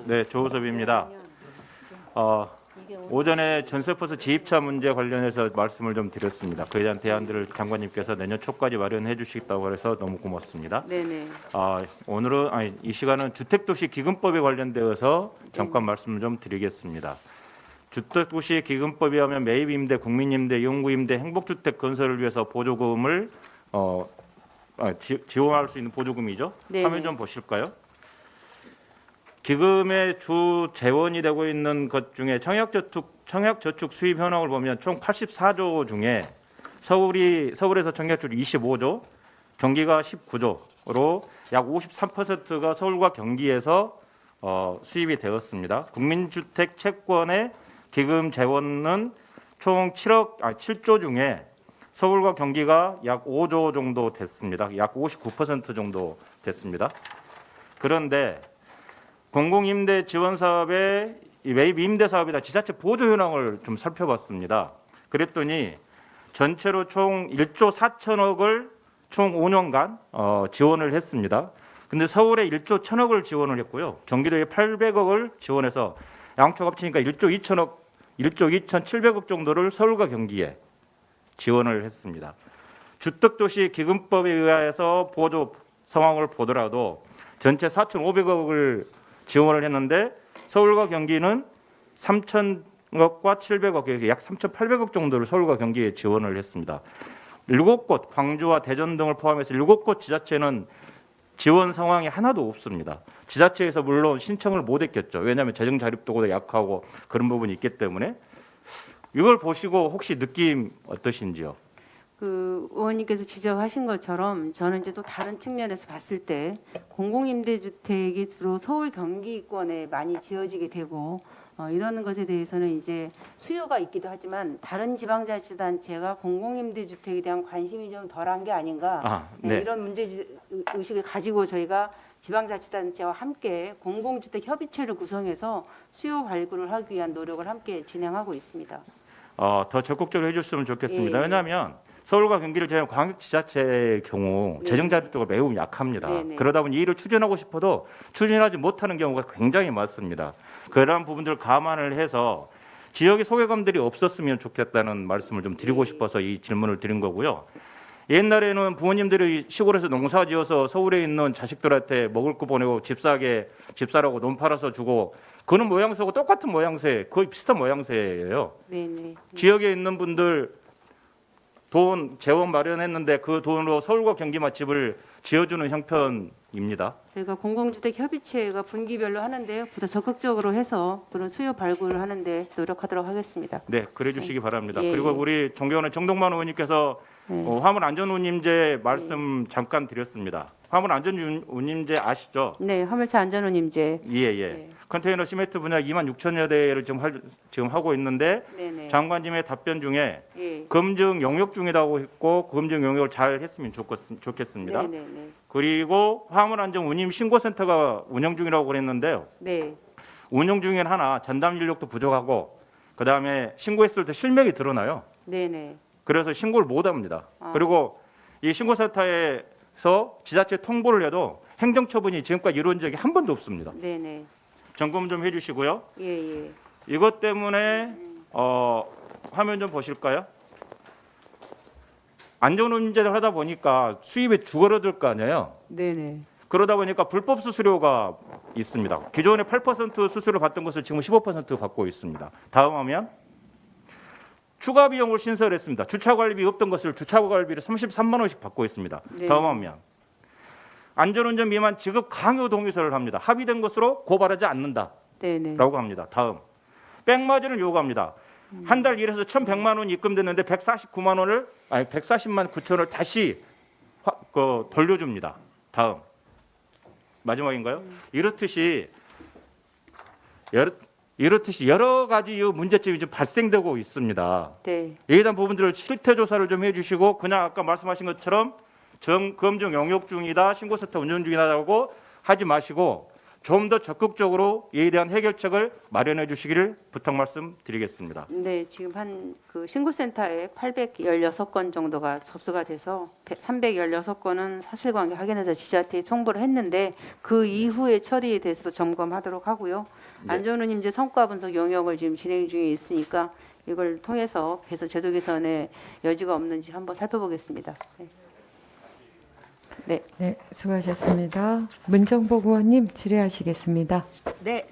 네, 조우섭입니다. 오전에 전세버스 지입차 문제 관련해서 말씀을 좀 드렸습니다. 그에 대한 대안들을 장관님께서 내년 초까지 마련해 주시겠다고 해서 너무 고맙습니다. 네네. 오늘은 이 시간은 주택도시 기금법에 관련되어서 잠깐 말씀을 좀 드리겠습니다. 주택도시 기금법에 하면 매입임대, 국민임대, 영구임대, 행복주택 건설을 위해서 보조금을 지원할 수 있는 보조금이죠. 네네. 화면 좀 보실까요? 기금의 주 재원이 되고 있는 것 중에 청약저축 수입 현황을 보면 총 84조 중에 서울에서 청약저축 25조, 경기가 19조로 약 53%가 서울과 경기에서 수입이 되었습니다. 국민주택 채권의 기금 재원은 총 7조 중에 서울과 경기가 약 5조 정도 됐습니다. 약 59% 정도 됐습니다. 그런데 공공임대 지원 사업의 매입 임대 사업이나 지자체 보조 현황을 좀 살펴봤습니다. 그랬더니 전체로 총 1조 4천억을 총 5년간 지원을 했습니다. 근데 서울에 1조 1천억을 지원을 했고요. 경기도에 800억을 지원해서 양쪽 합치니까 1조 2,700억 정도를 서울과 경기에 지원을 했습니다. 주택도시 기금법에 의해서 보조 상황을 보더라도 전체 4,500억을 지원을 했는데 서울과 경기는 3,000억과 700억, 약 3,800억 정도를 서울과 경기에 지원을 했습니다. 7곳, 광주와 대전 등을 포함해서 7곳 지자체는 지원 상황이 하나도 없습니다. 지자체에서 물론 신청을 못 했겠죠. 왜냐하면 재정 자립도가 약하고 그런 부분이 있기 때문에. 이걸 보시고 혹시 느낌 어떠신지요? 그 의원님께서 지적하신 것처럼 저는 이제 또 다른 측면에서 봤을 때 공공임대주택이 주로 서울 경기권에 많이 지어지게 되고 이러는 것에 대해서는 이제 수요가 있기도 하지만 다른 지방자치단체가 공공임대주택에 대한 관심이 좀 덜한 게 아닌가 네. 이런 문제 의식을 가지고 저희가 지방자치단체와 함께 공공주택 협의체를 구성해서 수요 발굴을 하기 위한 노력을 함께 진행하고 있습니다. 더 적극적으로 해줬으면 좋겠습니다. 예. 왜냐하면 서울과 경기를 제외한 광역지자체의 경우 네. 재정 자립도가 매우 약합니다. 네네. 그러다 보니 이를 추진하고 싶어도 추진하지 못하는 경우가 굉장히 많습니다. 그러한 부분들을 감안을 해서 지역의 소외감들이 없었으면 좋겠다는 말씀을 좀 드리고 싶어서 이 질문을 드린 거고요. 옛날에는 부모님들이 시골에서 농사 지어서 서울에 있는 자식들한테 먹을 거 보내고 집 사라고 논 팔아서 주고 그는 모양새하고 똑같은 모양새, 거의 비슷한 모양새예요. 네네. 지역에 있는 분들 돈 재원 마련했는데 그 돈으로 서울과 경기만 집을 지어주는 형편입니다. 저희가 공공주택 협의체가 분기별로 하는데요. 보다 적극적으로 해서 그런 수요 발굴을 하는데 노력하도록 하겠습니다. 네, 그래 주시기 바랍니다. 예, 그리고 예. 우리 존경하는 정동만 의원님께서 네. 화물 안전운임제 말씀 잠깐 드렸습니다. 화물 안전운임제 아시죠? 네, 화물차 안전운임제. 예. 네. 컨테이너 시멘트 분야 26,000여 대를 지금 하고 있는데 네네. 장관님의 답변 중에 예. 검증 영역 중이라고 했고 검증 영역을 잘 했으면 좋겠습니다. 네네네. 그리고 화물안전운임 신고센터가 운영 중이라고 그랬는데요. 네. 운영 중엔 하나 전담 인력도 부족하고 그다음에 신고했을 때 실명이 드러나요. 네네. 그래서 신고를 못 합니다. 그리고 이 신고센터에서 지자체 통보를 해도 행정처분이 지금까지 이루어진 적이 한 번도 없습니다. 네네. 점검 좀 해주시고요. 예. 이것 때문에 화면 좀 보실까요? 안전운임제를 하다 보니까 수입이 줄어들 거 아니에요. 네네. 그러다 보니까 불법 수수료가 있습니다. 기존에 8% 수수료 받던 것을 지금 15% 받고 있습니다. 다음 화면. 추가 비용을 신설했습니다. 주차관리비 없던 것을 주차관리비를 33만 원씩 받고 있습니다. 네. 다음 화면. 안전운전 미만 지급 강요 동의서를 합니다. 합의된 것으로 고발하지 않는다라고 네네. 합니다. 다음. 백마진을 요구합니다. 한 달 일해서 1,100만 원이 입금됐는데 140만 9천을 다시 돌려줍니다. 다음. 마지막인가요? 이렇듯이 여러 가지 문제점이 좀 발생되고 있습니다. 네. 여기에 대한 부분들을 실태 조사를 좀 해주시고 그냥 아까 말씀하신 것처럼 검증 영역 중이다, 신고센터 운영 중이다라고 하지 마시고 좀 더 적극적으로 이에 대한 해결책을 마련해 주시기를 부탁 말씀드리겠습니다. 네, 지금 한 그 신고센터에 816건 정도가 접수가 돼서 316건은 사실관계 확인해서 지자체에 송부를 했는데 그 이후에 처리에 대해서도 점검하도록 하고요. 네. 안전우님 이제 성과 분석 영역을 지금 진행 중에 있으니까 이걸 통해서 제도 개선의 여지가 없는지 한번 살펴보겠습니다. 네. 네, 수고하셨습니다. 문정복 의원님 질의하시겠습니다. 네,